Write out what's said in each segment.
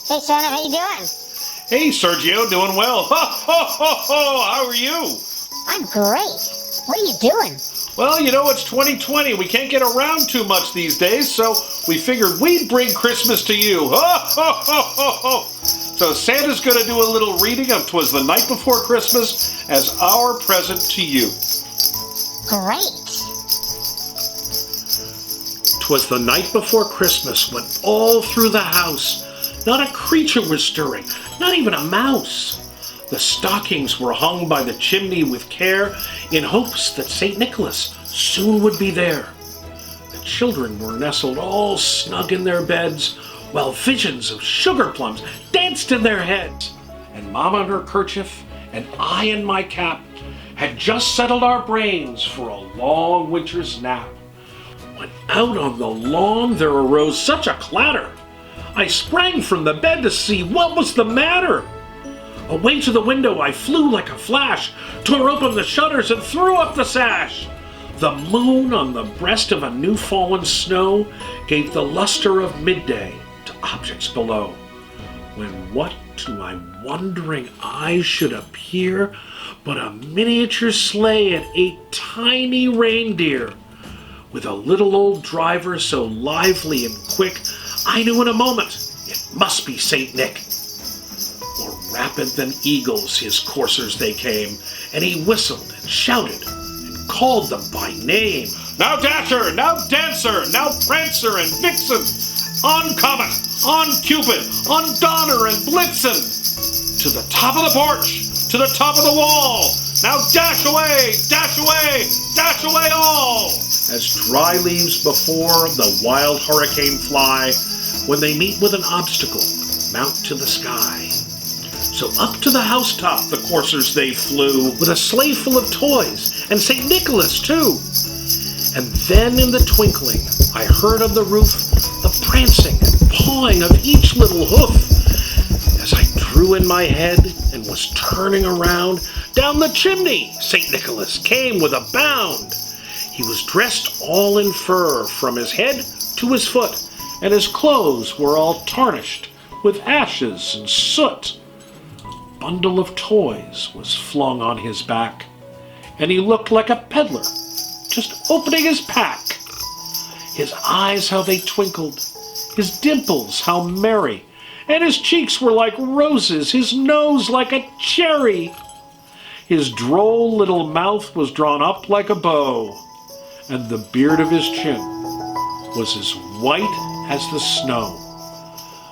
Hey, Santa, how you doing? Hey, Sergio, doing well. Ho, ho, ho, ho. How are you? I'm great. What are you doing? Well, it's 2020. We can't get around too much these days, so we figured we'd bring Christmas to you. Ho, ho, ho, ho, ho. So Santa's going to do a little reading of 'Twas the Night Before Christmas as our present to you. Great. 'Twas the night before Christmas when all through the house not a creature was stirring, not even a mouse. The stockings were hung by the chimney with care in hopes that St. Nicholas soon would be there. The children were nestled all snug in their beds while visions of sugar plums danced in their heads. And Mama in her kerchief and I in my cap had just settled our brains for a long winter's nap. When out on the lawn there arose such a clatter, I sprang from the bed to see what was the matter. Away to the window I flew like a flash, tore open the shutters and threw up the sash. The moon on the breast of a new fallen snow gave the luster of midday to objects below. When what to my wondering eyes should appear but a miniature sleigh and 8 tiny reindeer, with a little old driver so lively and quick, I knew in a moment it must be St. Nick. More rapid than eagles his coursers they came, and he whistled and shouted and called them by name. Now Dasher, now Dancer, now Prancer and Vixen, on Comet, on Cupid, on Donner and Blitzen, to the top of the porch, to the top of the wall. Now dash away, dash away, dash away all! As dry leaves before the wild hurricane fly, when they meet with an obstacle, mount to the sky. So up to the housetop the coursers they flew, with a sleigh full of toys, and St. Nicholas too. And then in the twinkling I heard on the roof the prancing and pawing of each little hoof. As I drew in my head and was turning around, down the chimney St. Nicholas came with a bound. He was dressed all in fur from his head to his foot, and his clothes were all tarnished with ashes and soot. A bundle of toys was flung on his back, and he looked like a peddler just opening his pack. His eyes how they twinkled, his dimples how merry, and his cheeks were like roses, his nose like a cherry. His droll little mouth was drawn up like a bow, and the beard of his chin was as white as the snow.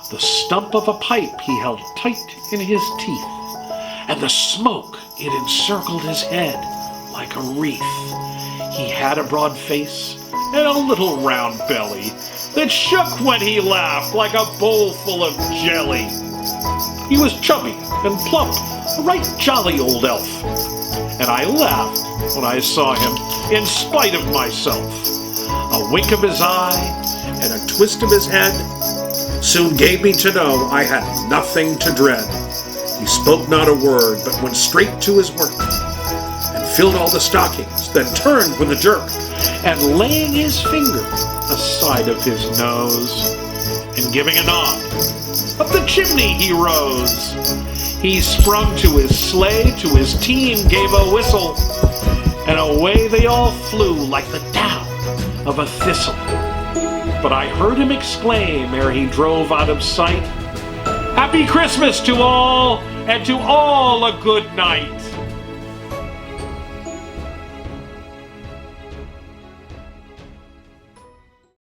The stump of a pipe he held tight in his teeth, and the smoke it encircled his head like a wreath. He had a broad face and a little round belly that shook when he laughed like a bowl full of jelly. He was chubby and plump, a right jolly old elf, and I laughed when I saw him in spite of myself. A wink of his eye and a twist of his head soon gave me to know I had nothing to dread. He spoke not a word, but went straight to his work, and filled all the stockings, then turned with a jerk, and laying his finger aside of his nose, and giving a nod, up the chimney he rose. He sprung to his sleigh, to his team gave a whistle, and away they all flew like the down of a thistle. But I heard him exclaim ere he drove out of sight, "Happy Christmas to all, and to all a good night."